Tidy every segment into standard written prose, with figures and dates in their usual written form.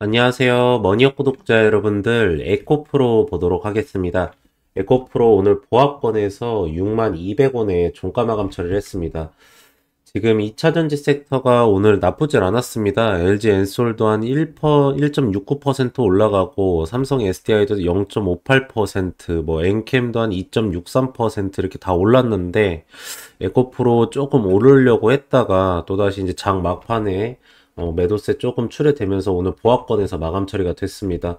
안녕하세요. 머니업 구독자 여러분들, 에코프로 보도록 하겠습니다. 에코프로 오늘 보합권에서 62,200원에 종가 마감 처리를 했습니다. 지금 2차전지 섹터가 오늘 나쁘질 않았습니다. LG 엔솔도 한 1.69% 올라가고, 삼성 SDI도 0.58%, 뭐 엔캠도 한 2.63% 이렇게 다 올랐는데, 에코프로 조금 오르려고 했다가 또다시 이제 장 막판에 매도세 조금 출회되면서 오늘 보합권에서 마감 처리가 됐습니다.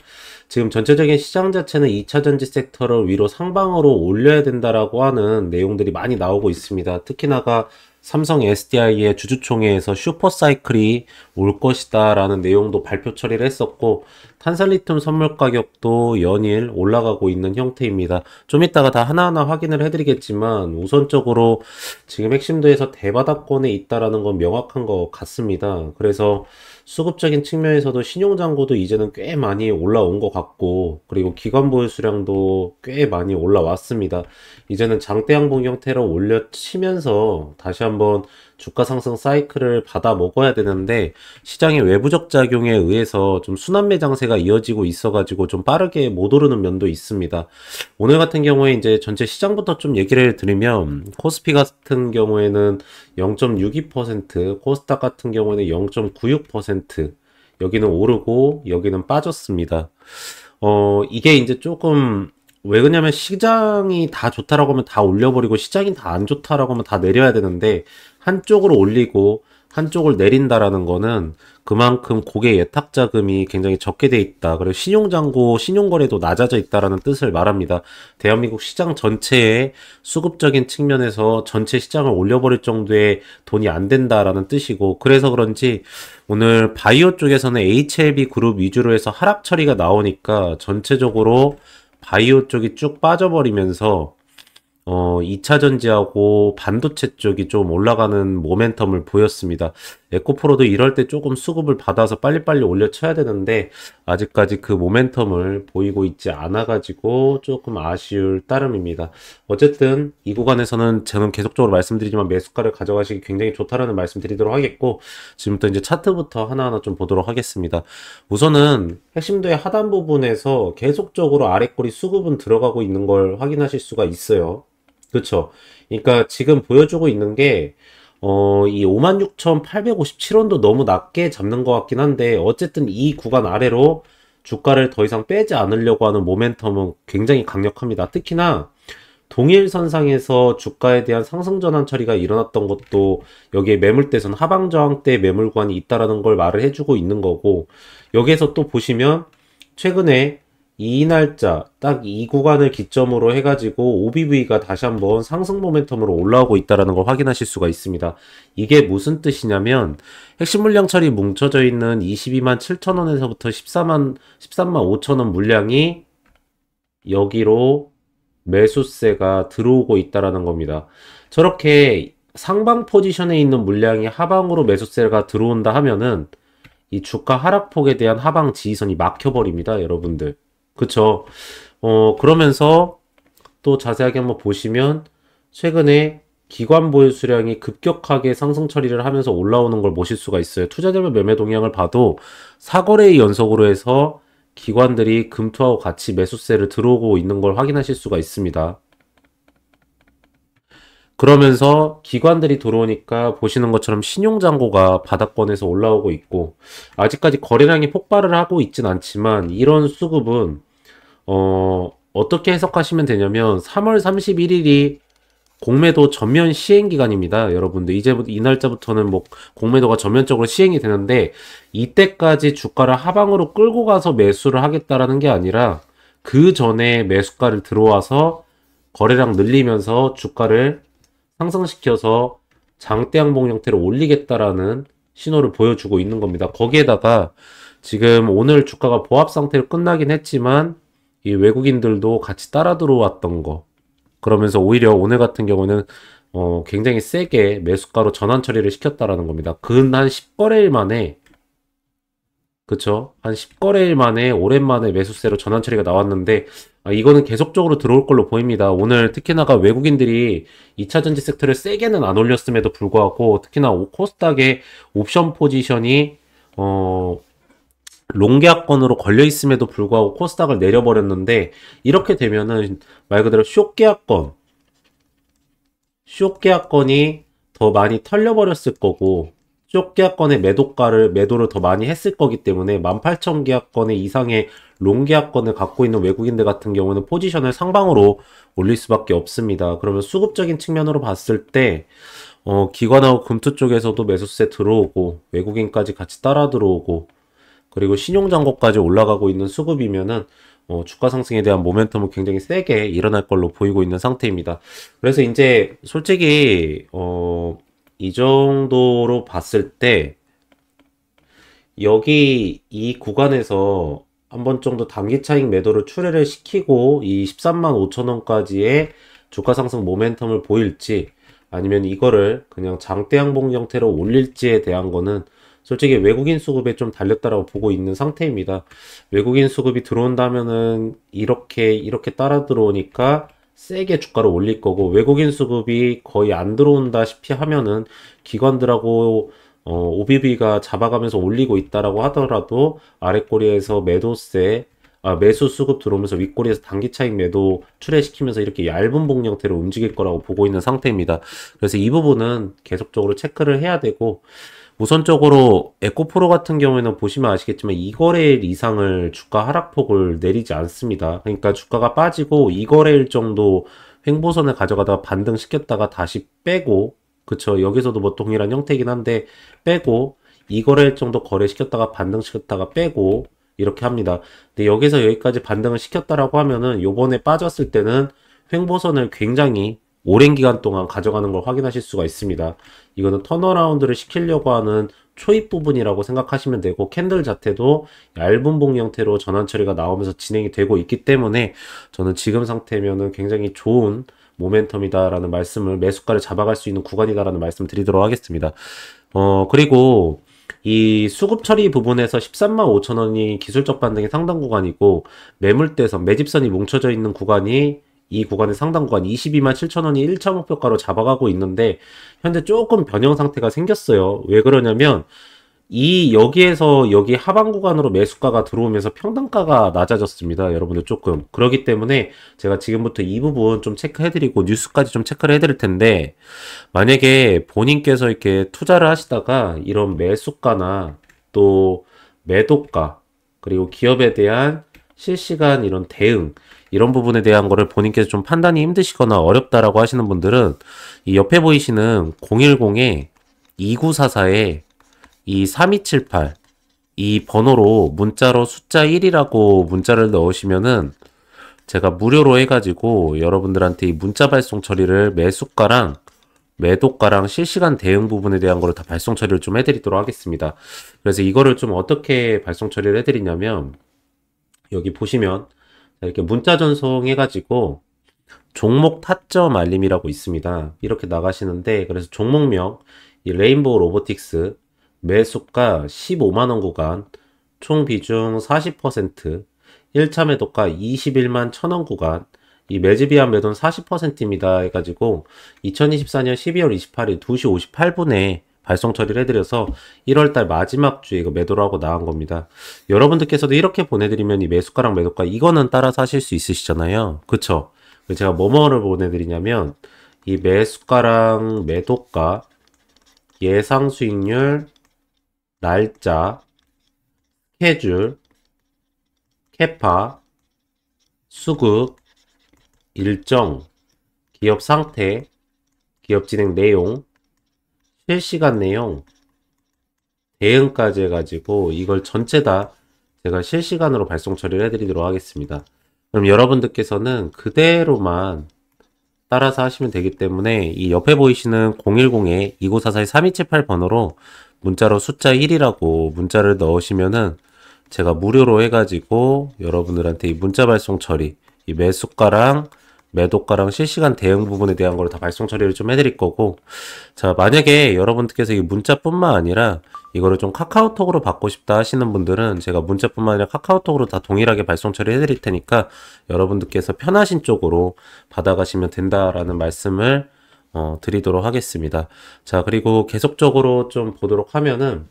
지금 전체적인 시장 자체는 2차전지 섹터를 위로 상방으로 올려야 된다라고 하는 내용들이 많이 나오고 있습니다. 특히나가 삼성 SDI의 주주총회에서 슈퍼사이클이 올 것이다 라는 내용도 발표 처리를 했었고, 탄산리튬 선물 가격도 연일 올라가고 있는 형태입니다. 좀 이따가 다 하나하나 확인을 해드리겠지만, 우선적으로 지금 핵심도에서 대바닥권에 있다라는 건 명확한 것 같습니다. 그래서 수급적인 측면에서도 신용잔고도 이제는 꽤 많이 올라온 것 같고, 그리고 기관 보유 수량도 꽤 많이 올라왔습니다. 이제는 장대 양봉 형태로 올려치면서 다시 한번 주가 상승 사이클을 받아 먹어야 되는데, 시장의 외부적 작용에 의해서 좀 순환매 장세가 이어지고 있어가지고 좀 빠르게 못 오르는 면도 있습니다. 오늘 같은 경우에 이제 전체 시장부터 좀 얘기를 드리면, 코스피 같은 경우에는 0.62%, 코스닥 같은 경우에는 0.96%, 여기는 오르고 여기는 빠졌습니다. 이게 이제 조금 왜 그러냐면, 시장이 다 좋다라고 하면 다 올려버리고 시장이 다 안 좋다라고 하면 다 내려야 되는데, 한쪽으로 올리고 한쪽을 내린다라는 거는 그만큼 고객 예탁 자금이 굉장히 적게 돼 있다. 그리고 신용잔고, 신용거래도 낮아져 있다라는 뜻을 말합니다. 대한민국 시장 전체의 수급적인 측면에서 전체 시장을 올려버릴 정도의 돈이 안 된다라는 뜻이고, 그래서 그런지 오늘 바이오 쪽에서는 HLB 그룹 위주로 해서 하락 처리가 나오니까 전체적으로 바이오 쪽이 쭉 빠져버리면서 2차 전지하고 반도체 쪽이 좀 올라가는 모멘텀을 보였습니다. 에코프로도 이럴 때 조금 수급을 받아서 빨리빨리 올려쳐야 되는데, 아직까지 그 모멘텀을 보이고 있지 않아가지고 조금 아쉬울 따름입니다. 어쨌든 이 구간에서는 저는 계속적으로 말씀드리지만 매수가를 가져가시기 굉장히 좋다라는 말씀 드리도록 하겠고, 지금부터 이제 차트부터 하나하나 좀 보도록 하겠습니다. 우선은 핵심도의 하단 부분에서 계속적으로 아래꼬리 수급은 들어가고 있는 걸 확인하실 수가 있어요. 그렇죠. 그러니까 지금 보여주고 있는 게, 이 56,857원도 너무 낮게 잡는 것 같긴 한데, 어쨌든 이 구간 아래로 주가를 더 이상 빼지 않으려고 하는 모멘텀은 굉장히 강력합니다. 특히나 동일선상에서 주가에 대한 상승 전환 처리가 일어났던 것도 여기에 매물대선 하방 저항대 매물 구간이 있다라는 걸 말을 해주고 있는 거고, 여기에서 또 보시면 최근에 이 날짜 딱 이 구간을 기점으로 해가지고 OBV가 다시 한번 상승 모멘텀으로 올라오고 있다라는 걸 확인하실 수가 있습니다. 이게 무슨 뜻이냐면, 핵심 물량 처리 뭉쳐져 있는 22만 7천원에서부터 13만 5천원 물량이 여기로 매수세가 들어오고 있다라는 겁니다. 저렇게 상방 포지션에 있는 물량이 하방으로 매수세가 들어온다 하면은 이 주가 하락폭에 대한 하방 지지선이 막혀버립니다, 여러분들. 그쵸? 그러면서 또 자세하게 한번 보시면, 최근에 기관 보유 수량이 급격하게 상승 처리를 하면서 올라오는 걸 보실 수가 있어요. 투자자별 매매 동향을 봐도 4거래일 연속으로 해서 기관들이 금투하고 같이 매수세를 들어오고 있는 걸 확인하실 수가 있습니다. 그러면서 기관들이 들어오니까 보시는 것처럼 신용잔고가 바닥권에서 올라오고 있고, 아직까지 거래량이 폭발을 하고 있진 않지만, 이런 수급은 어떻게 해석하시면 되냐면, 3월 31일이 공매도 전면 시행 기간입니다. 여러분들 이제부터 이 날짜부터는 뭐 공매도가 전면적으로 시행이 되는데, 이때까지 주가를 하방으로 끌고 가서 매수를 하겠다라는 게 아니라, 그 전에 매수가를 들어와서 거래량 늘리면서 주가를 상승시켜서 장대 양봉 형태로 올리겠다라는 신호를 보여주고 있는 겁니다. 거기에다가 지금 오늘 주가가 보합 상태로 끝나긴 했지만, 이 외국인들도 같이 따라 들어왔던 거, 그러면서 오히려 오늘 같은 경우는 굉장히 세게 매수가로 전환 처리를 시켰다라는 겁니다. 근 한 10거래일 만에, 그쵸? 한 10거래일 만에 오랜만에 매수세로 전환 처리가 나왔는데, 이거는 계속적으로 들어올 걸로 보입니다. 오늘 특히나가 외국인들이 2차전지 섹터를 세게는 안 올렸음에도 불구하고, 특히나 코스닥의 옵션 포지션이 롱계약권으로 걸려 있음에도 불구하고 코스닥을 내려버렸는데, 이렇게 되면은 말 그대로 숏계약권이 더 많이 털려버렸을 거고, 숏계약권의 매도를 더 많이 했을 거기 때문에 18,000계약권의 이상의 롱계약권을 갖고 있는 외국인들 같은 경우는 포지션을 상방으로 올릴 수밖에 없습니다. 그러면 수급적인 측면으로 봤을 때 기관하고 금투 쪽에서도 매수세 들어오고 외국인까지 같이 따라 들어오고, 그리고 신용잔고까지 올라가고 있는 수급이면은 주가 상승에 대한 모멘텀은 굉장히 세게 일어날 걸로 보이고 있는 상태입니다. 그래서 이제 솔직히 이 정도로 봤을 때 여기 이 구간에서 한 번 정도 단기 차익 매도를 출회를 시키고 이 13만 5천 원까지의 주가 상승 모멘텀을 보일지, 아니면 이거를 그냥 장대 양봉 형태로 올릴지에 대한 거는 솔직히 외국인 수급에 좀 달렸다라고 보고 있는 상태입니다. 외국인 수급이 들어온다면은 이렇게 따라 들어오니까 세게 주가를 올릴 거고, 외국인 수급이 거의 안 들어온다시피 하면은 기관들하고 OBB가 잡아가면서 올리고 있다라고 하더라도 아랫꼬리에서 매수 수급 들어오면서 윗꼬리에서 단기 차익 매도 출회시키면서 이렇게 얇은 봉 형태로 움직일 거라고 보고 있는 상태입니다. 그래서 이 부분은 계속적으로 체크를 해야 되고, 우선적으로 에코프로 같은 경우에는 보시면 아시겠지만 2거래일 이상을 주가 하락폭을 내리지 않습니다. 그러니까 주가가 빠지고 2거래일 정도 횡보선을 가져가다가 반등시켰다가 다시 빼고, 그쵸, 여기서도 뭐 동일한 형태이긴 한데 빼고 2거래일 정도 거래시켰다가 반등시켰다가 빼고 이렇게 합니다. 근데 여기서 여기까지 반등을 시켰다라고 하면은 요번에 빠졌을 때는 횡보선을 굉장히 오랜 기간 동안 가져가는 걸 확인하실 수가 있습니다. 이거는 턴어라운드를 시키려고 하는 초입 부분이라고 생각하시면 되고, 캔들 자체도 얇은 봉 형태로 전환 처리가 나오면서 진행이 되고 있기 때문에 저는 지금 상태면은 굉장히 좋은 모멘텀이다라는 말씀을, 매수가를 잡아갈 수 있는 구간이다라는 말씀 드리도록 하겠습니다. 그리고 이 수급 처리 부분에서 13만 5천 원이 기술적 반등의 상당 구간이고, 매물대선, 매집선이 뭉쳐져 있는 구간이 이 구간의 상당 구간 22만 7천 원이 1차 목표가로 잡아가고 있는데, 현재 조금 변형 상태가 생겼어요. 왜 그러냐면 여기에서 여기 하방 구간으로 매수가가 들어오면서 평단가가 낮아졌습니다. 여러분들 조금. 그렇기 때문에 제가 지금부터 이 부분 좀 체크해드리고 뉴스까지 좀 체크를 해드릴 텐데, 만약에 본인께서 이렇게 투자를 하시다가 이런 매수가나 또 매도가, 그리고 기업에 대한 실시간 이런 대응, 이런 부분에 대한 거를 본인께서 좀 판단이 힘드시거나 어렵다라고 하시는 분들은 이 옆에 보이시는 010에 2944에 이 3278 이 번호로 문자로 숫자 1이라고 문자를 넣으시면은 제가 무료로 해가지고 여러분들한테 이 문자 발송 처리를 매수가랑 매도가랑 실시간 대응 부분에 대한 거를 다 발송 처리를 좀 해드리도록 하겠습니다. 그래서 이거를 좀 어떻게 발송 처리를 해드리냐면, 여기 보시면 이렇게 문자 전송해가지고 종목 타점 알림이라고 있습니다. 이렇게 나가시는데, 그래서 종목명 이 레인보우 로보틱스 매수가 15만원 구간, 총 비중 40%, 1차 매도가 21만 1천원 구간, 이 매집이한 매도는 40%입니다 해가지고 2024년 12월 28일 2시 58분에 발송 처리를 해드려서 1월달 마지막 주에 이거 매도를 하고 나간 겁니다. 여러분들께서도 이렇게 보내드리면 이 매수가랑 매도가 이거는 따라서 하실 수 있으시잖아요. 그쵸? 제가 뭐뭐를 보내드리냐면 이 매수가랑 매도가, 예상 수익률, 날짜, 스케줄, 캐파, 수급, 일정, 기업 상태, 기업 진행 내용, 실시간 내용, 대응까지 해가지고 이걸 전체 다 제가 실시간으로 발송 처리를 해드리도록 하겠습니다. 그럼 여러분들께서는 그대로만 따라서 하시면 되기 때문에 이 옆에 보이시는 010에 2944-3278 번호로 문자로 숫자 1이라고 문자를 넣으시면은 제가 무료로 해가지고 여러분들한테 이 문자 발송 처리, 이 매수가랑 매도가랑 실시간 대응 부분에 대한 걸 다 발송 처리를 좀 해드릴 거고, 자, 만약에 여러분들께서 이 문자뿐만 아니라 이거를 좀 카카오톡으로 받고 싶다 하시는 분들은 제가 문자뿐만 아니라 카카오톡으로 다 동일하게 발송 처리 해드릴 테니까 여러분들께서 편하신 쪽으로 받아가시면 된다라는 말씀을 드리도록 하겠습니다. 자, 그리고 계속적으로 좀 보도록 하면은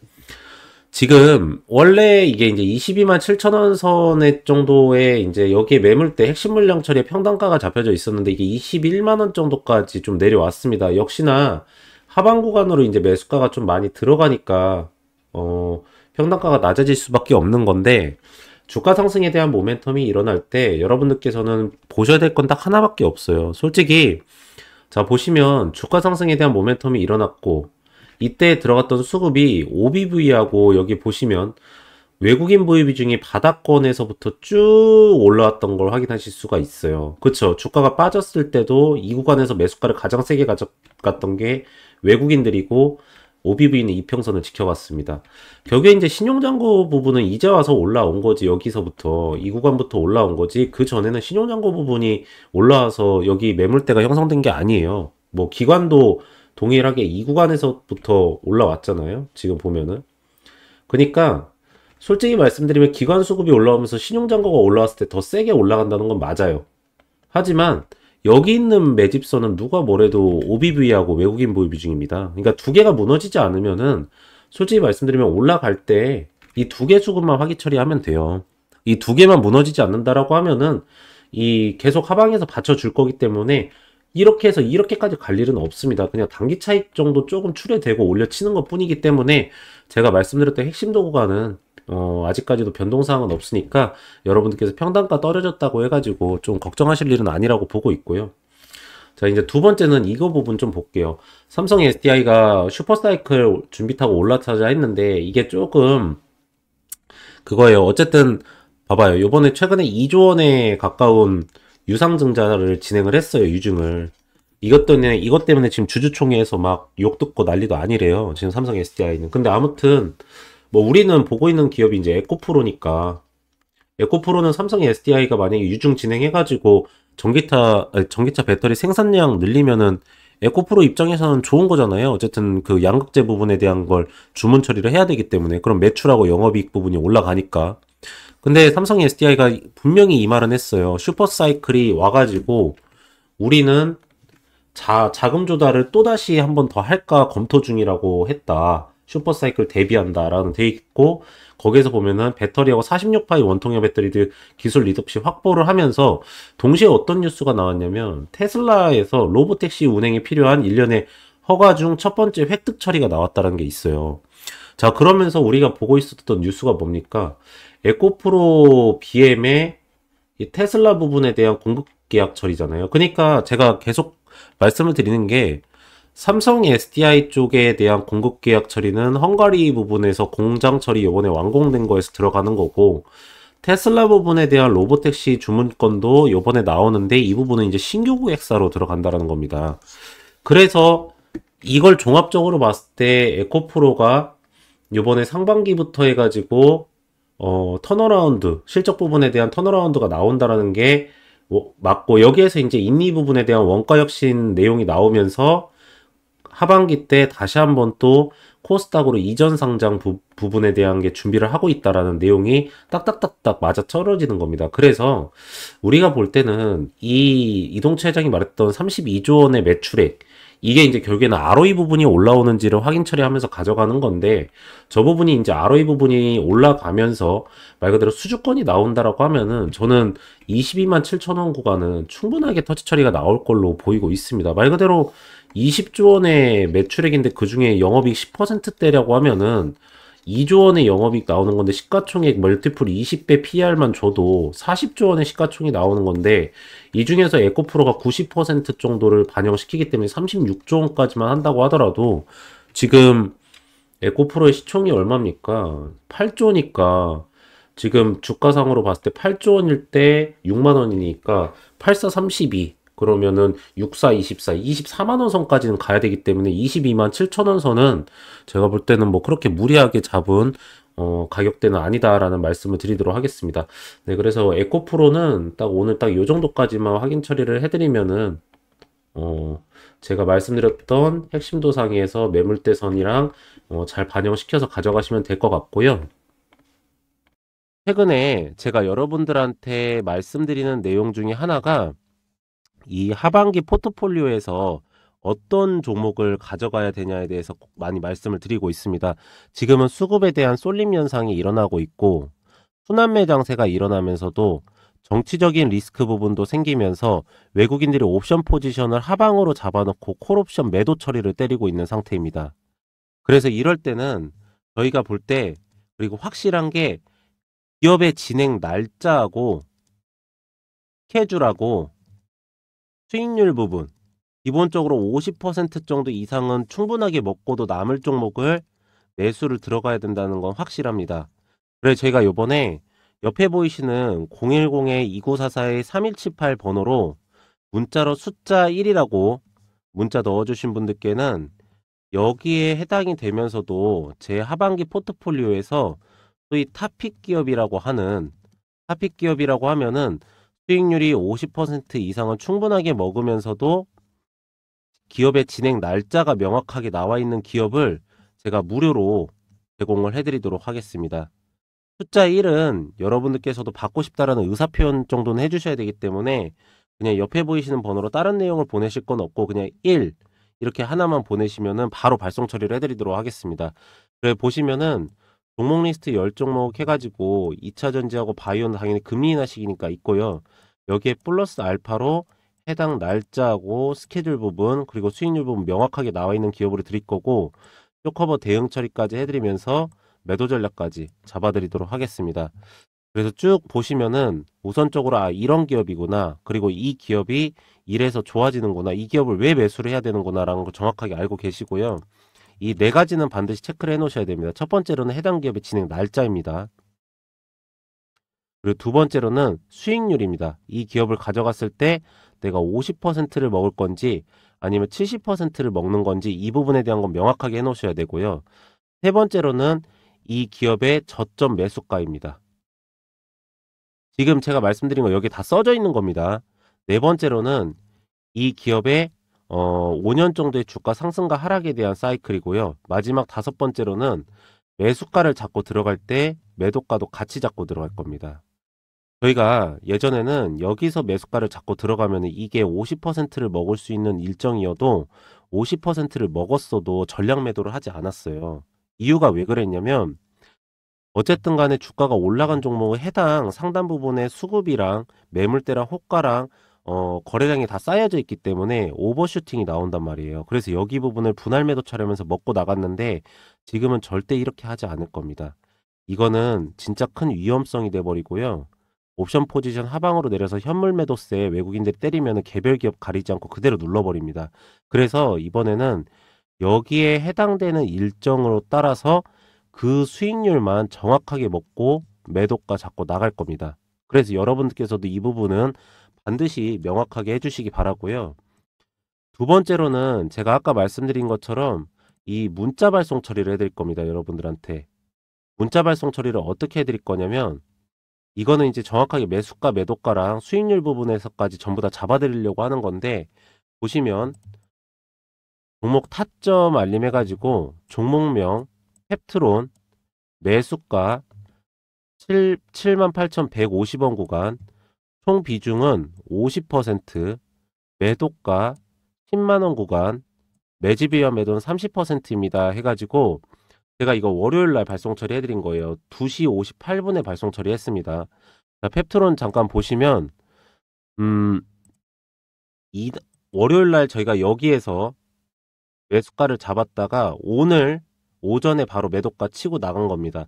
지금 원래 이게 이제 22만 7천 원 선에 정도에 이제 여기에 매물대 핵심 물량 처리에 평단가가 잡혀져 있었는데 이게 21만 원 정도까지 좀 내려왔습니다. 역시나 하방 구간으로 이제 매수가가 좀 많이 들어가니까 평단가가 낮아질 수밖에 없는 건데 주가 상승에 대한 모멘텀이 일어날 때 여러분들께서는 보셔야 될 건 딱 하나밖에 없어요. 솔직히 자 보시면 주가 상승에 대한 모멘텀이 일어났고 이때 들어갔던 수급이 OBV하고 여기 보시면 외국인 부위 비중이 바닥권에서부터 쭉 올라왔던 걸 확인하실 수가 있어요. 그쵸? 주가가 빠졌을 때도 이 구간에서 매수가를 가장 세게 가져갔던 게 외국인들이고 OBV는 이평선을 지켜갔습니다. 결국에 이제 신용잔고 부분은 이제 와서 올라온 거지. 여기서부터 이 구간부터 올라온 거지. 그 전에는 신용잔고 부분이 올라와서 여기 매물대가 형성된 게 아니에요. 뭐 기관도 동일하게 이 구간에서부터 올라왔잖아요. 지금 보면은. 그러니까 솔직히 말씀드리면 기관 수급이 올라오면서 신용잔고가 올라왔을 때 더 세게 올라간다는 건 맞아요. 하지만 여기 있는 매집선은 누가 뭐래도 OBV하고 외국인 보유 비중입니다. 그러니까 두 개가 무너지지 않으면은 솔직히 말씀드리면 올라갈 때 이 두 개 수급만 화기 처리하면 돼요. 이 두 개만 무너지지 않는다라고 하면은 이 계속 하방에서 받쳐줄 거기 때문에 이렇게 해서 이렇게까지 갈 일은 없습니다. 그냥 단기 차익 정도 조금 출회되고 올려치는 것 뿐이기 때문에 제가 말씀드렸던 핵심 도구가는 아직까지도 변동사항은 없으니까 여러분들께서 평단가 떨어졌다고 해가지고 좀 걱정하실 일은 아니라고 보고 있고요. 자, 이제 두 번째는 이거 부분 좀 볼게요. 삼성 SDI가 슈퍼사이클 준비 타고 올라타자 했는데 이게 조금 그거예요. 어쨌든 봐봐요. 요번에 최근에 2조 원에 가까운 유상증자를 진행을 했어요. 유증을. 이것 때문에 지금 주주총회에서 막 욕 듣고 난리도 아니래요. 지금 삼성 SDI는. 근데 아무튼 뭐 우리는 보고 있는 기업이 이제 에코프로니까 에코프로는 삼성 SDI가 만약에 유증 진행해가지고 전기차 배터리 생산량 늘리면은 에코프로 입장에서는 좋은 거잖아요. 어쨌든 그 양극재 부분에 대한 걸 주문 처리를 해야 되기 때문에 그럼 매출하고 영업이익 부분이 올라가니까. 근데 삼성 SDI가 분명히 이 말은 했어요. 슈퍼사이클이 와가지고 우리는 자금 조달을 또다시 한 번 더 할까 검토 중이라고 했다. 슈퍼사이클 대비한다라는 돼 있고 거기에서 보면은 배터리하고 46파이 원통형 배터리들 기술 리더십 확보를 하면서 동시에 어떤 뉴스가 나왔냐면 테슬라에서 로보택시 운행에 필요한 일련의 허가 중 첫 번째 획득 처리가 나왔다는 게 있어요. 자, 그러면서 우리가 보고 있었던 뉴스가 뭡니까? 에코프로 BM의 이 테슬라 부분에 대한 공급 계약 처리잖아요. 그러니까 제가 계속 말씀을 드리는 게 삼성 SDI 쪽에 대한 공급 계약 처리는 헝가리 부분에서 공장 처리 이번에 완공된 거에서 들어가는 거고 테슬라 부분에 대한 로보택시 주문건도 이번에 나오는데 이 부분은 이제 신규 고객사로 들어간다는 겁니다. 그래서 이걸 종합적으로 봤을 때 에코프로가 이번에 상반기부터 해가지고 턴어라운드 실적 부분에 대한 턴어라운드가 나온다라는 게 맞고 여기에서 이제 인리 부분에 대한 원가 혁신 내용이 나오면서 하반기 때 다시 한번 또 코스닥으로 이전 상장 부분에 대한 게 준비를 하고 있다라는 내용이 딱딱딱딱 맞아 떨어지는 겁니다. 그래서 우리가 볼 때는 이 이동채 회장이 말했던 32조 원의 매출액 이게 이제 결국에는 ROE 부분이 올라오는지를 확인 처리하면서 가져가는 건데 저 부분이 이제 ROE 부분이 올라가면서 말 그대로 수주권이 나온다라고 하면은 저는 22만 7천 원 구간은 충분하게 터치 처리가 나올 걸로 보이고 있습니다. 말 그대로 20조 원의 매출액인데 그 중에 영업이익 10%대라고 하면은 2조 원의 영업이익 나오는 건데 시가총액 멀티플 20배 PR만 줘도 40조 원의 시가총액이 나오는 건데 이 중에서 에코프로가 90% 정도를 반영시키기 때문에 36조 원까지만 한다고 하더라도 지금 에코프로의 시총이 얼마입니까? 8조니까 지금 주가상으로 봤을 때 8조 원일 때 6만 원이니까 84 32 그러면은 64 24 24만 원 선까지는 가야 되기 때문에 22만 7천 원 선은 제가 볼 때는 뭐 그렇게 무리하게 잡은 가격대는 아니다라는 말씀을 드리도록 하겠습니다. 네, 그래서 에코프로는 딱 오늘 딱 요 정도까지만 확인 처리를 해드리면은 제가 말씀드렸던 핵심 도상에서 매물대선이랑 잘 반영시켜서 가져가시면 될 것 같고요. 최근에 제가 여러분들한테 말씀드리는 내용 중에 하나가 이 하반기 포트폴리오에서 어떤 종목을 가져가야 되냐에 대해서 많이 말씀을 드리고 있습니다. 지금은 수급에 대한 쏠림 현상이 일어나고 있고 순환매 장세가 일어나면서도 정치적인 리스크 부분도 생기면서 외국인들이 옵션 포지션을 하방으로 잡아놓고 콜옵션 매도 처리를 때리고 있는 상태입니다. 그래서 이럴 때는 저희가 볼 때 그리고 확실한 게 기업의 진행 날짜하고 스케줄하고 수익률 부분 기본적으로 50% 정도 이상은 충분하게 먹고도 남을 종목을 매수를 들어가야 된다는 건 확실합니다. 그래서 제가 요번에 옆에 보이시는 010-2944-3178 번호로 문자로 숫자 1이라고 문자 넣어주신 분들께는 여기에 해당이 되면서도 제 하반기 포트폴리오에서 소위 탑픽 기업이라고 하면은 수익률이 50% 이상은 충분하게 먹으면서도 기업의 진행 날짜가 명확하게 나와 있는 기업을 제가 무료로 제공을 해드리도록 하겠습니다. 숫자 1은 여러분들께서도 받고 싶다라는 의사표현 정도는 해주셔야 되기 때문에 그냥 옆에 보이시는 번호로 다른 내용을 보내실 건 없고 그냥 1 이렇게 하나만 보내시면은 바로 발송 처리를 해드리도록 하겠습니다. 그래 보시면은 종목 리스트 10종목 해가지고 2차전지하고 바이오는 당연히 금리 인하 시기니까 있고요. 여기에 플러스 알파로 해당 날짜하고 스케줄 부분 그리고 수익률 부분 명확하게 나와 있는 기업으로 드릴 거고 쇼커버 대응 처리까지 해드리면서 매도 전략까지 잡아드리도록 하겠습니다. 그래서 쭉 보시면은 우선적으로 이런 기업이구나 그리고 이 기업이 이래서 좋아지는구나 이 기업을 왜 매수를 해야 되는구나 라는 걸 정확하게 알고 계시고요. 이 네 가지는 반드시 체크를 해 놓으셔야 됩니다. 첫 번째로는 해당 기업의 진행 날짜입니다. 그리고 두 번째로는 수익률입니다. 이 기업을 가져갔을 때 내가 50%를 먹을 건지 아니면 70%를 먹는 건지 이 부분에 대한 건 명확하게 해 놓으셔야 되고요. 세 번째로는 이 기업의 저점 매수가입니다. 지금 제가 말씀드린 거 여기 다 써져 있는 겁니다. 네 번째로는 이 기업의 5년 정도의 주가 상승과 하락에 대한 사이클이고요. 마지막 다섯 번째로는 매수가를 잡고 들어갈 때 매도가도 같이 잡고 들어갈 겁니다. 저희가 예전에는 여기서 매수가를 잡고 들어가면 이게 50%를 먹을 수 있는 일정이어도 50%를 먹었어도 전량 매도를 하지 않았어요. 이유가 왜 그랬냐면 어쨌든 간에 주가가 올라간 종목은 해당 상단 부분의 수급이랑 매물대랑 호가랑 거래량이 다 쌓여져 있기 때문에 오버슈팅이 나온단 말이에요. 그래서 여기 부분을 분할 매도 처리하면서 먹고 나갔는데 지금은 절대 이렇게 하지 않을 겁니다. 이거는 진짜 큰 위험성이 돼 버리고요. 옵션 포지션 하방으로 내려서 현물 매도세 외국인들이 때리면 개별 기업 가리지 않고 그대로 눌러버립니다. 그래서 이번에는 여기에 해당되는 일정으로 따라서 그 수익률만 정확하게 먹고 매도가 잡고 나갈 겁니다. 그래서 여러분들께서도 이 부분은 반드시 명확하게 해주시기 바라고요. 두 번째로는 제가 아까 말씀드린 것처럼 이 문자 발송 처리를 해드릴 겁니다. 여러분들한테. 문자 발송 처리를 어떻게 해드릴 거냐면 이거는 이제 정확하게 매수가 매도가랑 수익률 부분에서까지 전부 다 잡아드리려고 하는 건데 보시면 종목 타점 알림 해가지고 종목명 펩트론 매수가 78,150원 구간 총 비중은 50% 매도가 10만원 구간 매집이와 매도는 30%입니다 해가지고 제가 이거 월요일날 발송 처리해드린 거예요. 2시 58분에 발송 처리했습니다. 자, 펩트론 잠깐 보시면 이 월요일날 저희가 여기에서 매수가를 잡았다가 오늘 오전에 바로 매도가 치고 나간 겁니다.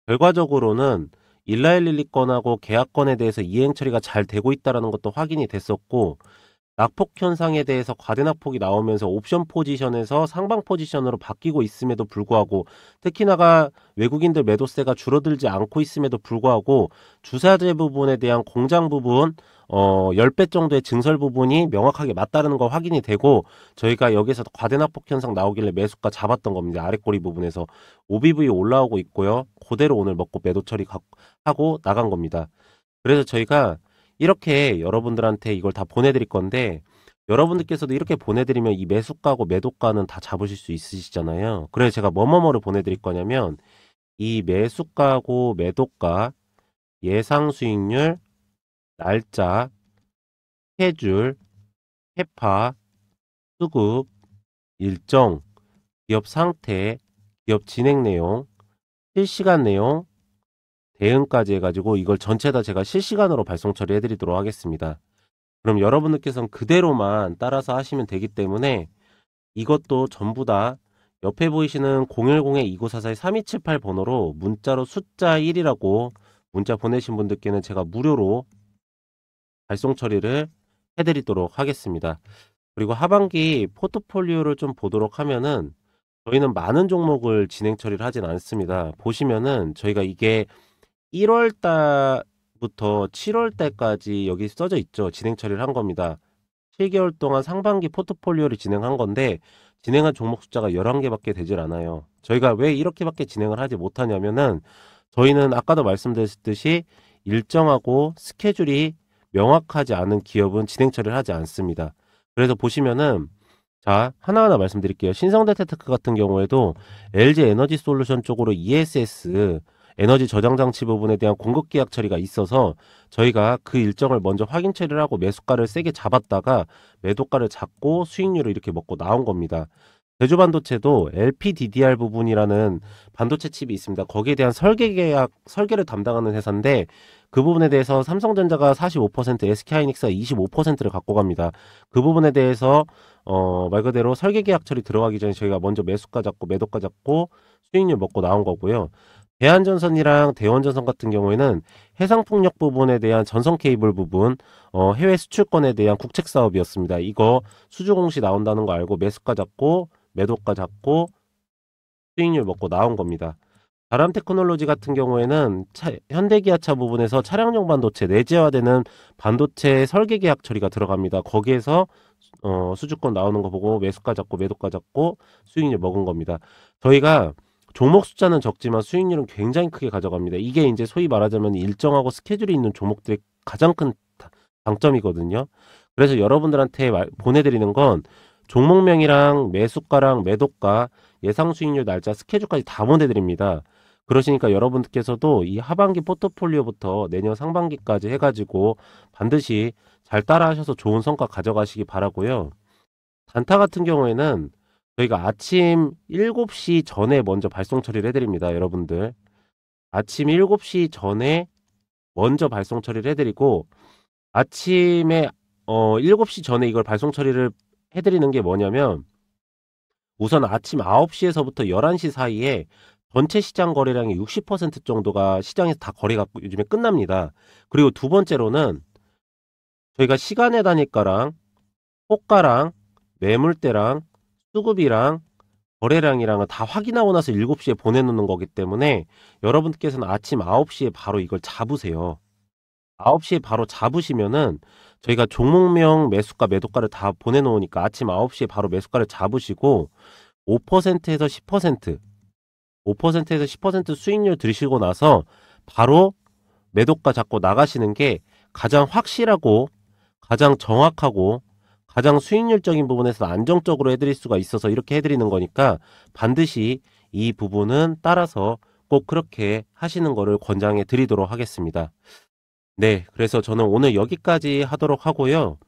결과적으로는 19112 건하고 계약건에 대해서 이행 처리가 잘 되고 있다는 것도 확인이 됐었고 낙폭 현상에 대해서 과대낙폭이 나오면서 옵션 포지션에서 상방 포지션으로 바뀌고 있음에도 불구하고 특히나가 외국인들 매도세가 줄어들지 않고 있음에도 불구하고 주사재 부분에 대한 공장 부분 10배 정도의 증설 부분이 명확하게 맞다는 거 확인이 되고 저희가 여기서 과대낙폭 현상 나오길래 매수가 잡았던 겁니다. 아랫꼬리 부분에서 OBV 올라오고 있고요. 그대로 오늘 먹고 매도 처리 하고 나간 겁니다. 그래서 저희가 이렇게 여러분들한테 이걸 다 보내드릴 건데 여러분들께서도 이렇게 보내드리면 이 매수가고 매도가는 다 잡으실 수 있으시잖아요. 그래서 제가 뭐뭐뭐를 보내드릴 거냐면 이 매수가고 매도가 예상 수익률 날짜 스케줄 캐파 수급 일정, 기업 상태, 기업 진행 내용, 실시간 내용, 대응까지 해가지고 이걸 전체 다 제가 실시간으로 발송 처리해 드리도록 하겠습니다. 그럼 여러분들께서는 그대로만 따라서 하시면 되기 때문에 이것도 전부 다 옆에 보이시는 010-2944-3278 번호로 문자로 숫자 1이라고 문자 보내신 분들께는 제가 무료로 발송 처리를 해드리도록 하겠습니다. 그리고 하반기 포트폴리오를 좀 보도록 하면은 저희는 많은 종목을 진행 처리를 하진 않습니다. 보시면은 저희가 이게 1월 달부터 7월 달까지 여기 써져 있죠. 진행 처리를 한 겁니다. 7개월 동안 상반기 포트폴리오를 진행한 건데 진행한 종목 숫자가 11개밖에 되질 않아요. 저희가 왜 이렇게밖에 진행을 하지 못하냐면은 저희는 아까도 말씀드렸듯이 일정하고 스케줄이 명확하지 않은 기업은 진행 처리를 하지 않습니다. 그래서 보시면은 자, 하나하나 말씀드릴게요. 신성대테크 같은 경우에도 LG 에너지 솔루션 쪽으로 ESS 에너지 저장 장치 부분에 대한 공급 계약 처리가 있어서 저희가 그 일정을 먼저 확인 처리를 하고 매수가를 세게 잡았다가 매도가를 잡고 수익률을 이렇게 먹고 나온 겁니다. 제주반도체도 LPDDR 부분이라는 반도체 칩이 있습니다. 거기에 대한 설계를 담당하는 회사인데 그 부분에 대해서 삼성전자가 45%, SK하이닉스가 25%를 갖고 갑니다. 그 부분에 대해서 말 그대로 설계 계약 처리 들어가기 전에 저희가 먼저 매수가 잡고 매도가 잡고 수익률 먹고 나온 거고요. 대한전선이랑 대원전선 같은 경우에는 해상풍력 부분에 대한 전선 케이블 부분, 해외 수출권에 대한 국책 사업이었습니다. 이거 수주 공시 나온다는 거 알고 매수가 잡고 매도가 잡고 수익률 먹고 나온 겁니다. 바람테크놀로지 같은 경우에는 현대기아차 부분에서 차량용 반도체 내재화되는 반도체 설계 계약 처리가 들어갑니다. 거기에서 수주권 나오는 거 보고 매수가 잡고 매도가 잡고 수익률 먹은 겁니다. 저희가 종목 숫자는 적지만 수익률은 굉장히 크게 가져갑니다. 이게 이제 소위 말하자면 일정하고 스케줄이 있는 종목들의 가장 큰 장점이거든요. 그래서 여러분들한테 보내드리는 건 종목명이랑 매수가랑 매도가 예상 수익률 날짜 스케줄까지 다 보내드립니다. 그러시니까 여러분께서도 이 하반기 포트폴리오부터 내년 상반기까지 해가지고 반드시 잘 따라 하셔서 좋은 성과 가져가시기 바라고요. 단타 같은 경우에는 저희가 아침 7시 전에 먼저 발송 처리를 해드립니다. 여러분들 아침 7시 전에 먼저 발송 처리를 해드리고 아침에 7시 전에 이걸 발송 처리를 해드리는 게 뭐냐면 우선 아침 9시에서부터 11시 사이에 전체 시장 거래량의 60% 정도가 시장에서 다 거래가 요즘에 끝납니다. 그리고 두 번째로는 저희가 시간의 단위가랑 호가랑 매물대랑 수급이랑 거래량이랑은 다 확인하고 나서 7시에 보내놓는 거기 때문에 여러분께서는 아침 9시에 바로 이걸 잡으세요. 9시에 바로 잡으시면은 저희가 종목명 매수가 매도가를 다 보내놓으니까 아침 9시에 바로 매수가를 잡으시고 5%에서 10% 5%에서 10% 수익률 들으시고 나서 바로 매도가 잡고 나가시는 게 가장 확실하고 가장 정확하고 가장 수익률적인 부분에서 안정적으로 해드릴 수가 있어서 이렇게 해드리는 거니까 반드시 이 부분은 따라서 꼭 그렇게 하시는 거를 권장해 드리도록 하겠습니다. 네, 그래서 저는 오늘 여기까지 하도록 하고요.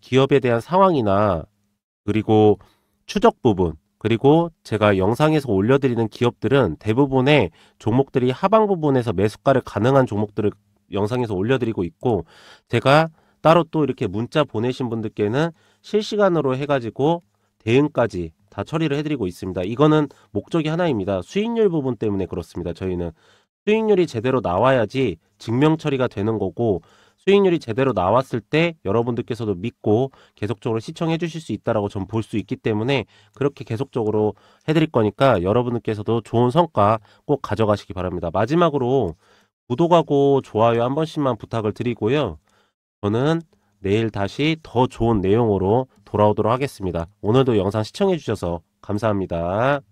기업에 대한 상황이나 그리고 추적 부분 그리고 제가 영상에서 올려드리는 기업들은 대부분의 종목들이 하방 부분에서 매수가를 가능한 종목들을 영상에서 올려드리고 있고 제가 따로 또 이렇게 문자 보내신 분들께는 실시간으로 해가지고 대응까지 다 처리를 해드리고 있습니다. 이거는 목적이 하나입니다. 수익률 부분 때문에 그렇습니다. 저희는 수익률이 제대로 나와야지 증명 처리가 되는 거고 수익률이 제대로 나왔을 때 여러분들께서도 믿고 계속적으로 시청해 주실 수 있다라고 전 볼 수 있기 때문에 그렇게 계속적으로 해드릴 거니까 여러분들께서도 좋은 성과 꼭 가져가시기 바랍니다. 마지막으로 구독하고 좋아요 한 번씩만 부탁을 드리고요. 저는 내일 다시 더 좋은 내용으로 돌아오도록 하겠습니다. 오늘도 영상 시청해 주셔서 감사합니다.